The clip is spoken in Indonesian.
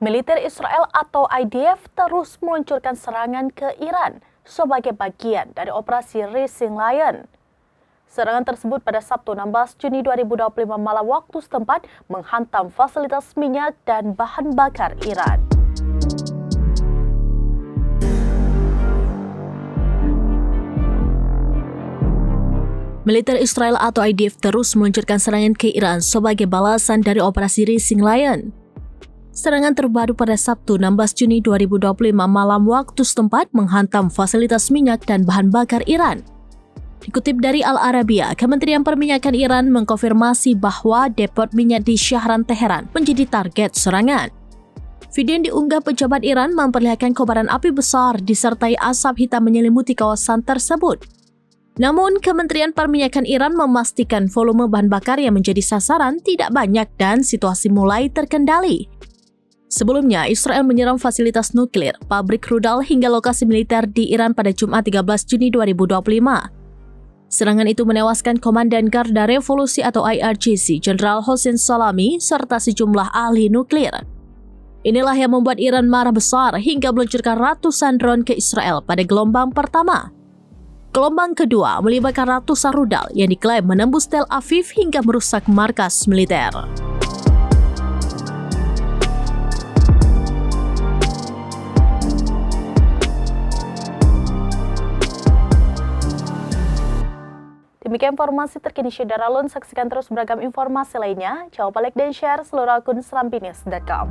Militer Israel atau IDF terus meluncurkan serangan ke Iran sebagai bagian dari operasi Rising Lion. Serangan tersebut pada Sabtu 16 Juni 2025 malam waktu setempat menghantam fasilitas minyak dan bahan bakar Iran. Militer Israel atau IDF terus meluncurkan serangan ke Iran sebagai balasan dari operasi Rising Lion. Serangan terbaru pada Sabtu 16 Juni 2025 malam waktu setempat menghantam fasilitas minyak dan bahan bakar Iran. Dikutip dari Al Arabiya, Kementerian Perminyakan Iran mengkonfirmasi bahwa depot minyak di Syahran, Teheran menjadi target serangan. Video yang diunggah pejabat Iran memperlihatkan kobaran api besar disertai asap hitam menyelimuti kawasan tersebut. Namun, Kementerian Perminyakan Iran memastikan volume bahan bakar yang menjadi sasaran tidak banyak dan situasi mulai terkendali. Sebelumnya, Israel menyerang fasilitas nuklir, pabrik rudal hingga lokasi militer di Iran pada Jumat 13 Juni 2025. Serangan itu menewaskan Komandan Garda Revolusi atau IRGC, Jenderal Hossein Salami, serta sejumlah ahli nuklir. Inilah yang membuat Iran marah besar hingga meluncurkan ratusan drone ke Israel pada gelombang pertama. Gelombang kedua melibatkan ratusan rudal yang diklaim menembus Tel Aviv hingga merusak markas militer. Demikian informasi terkini Syedara Lun. Saksikan terus beragam informasi lainnya. Jangan lupa like dan share seluruh akun serambinews.com.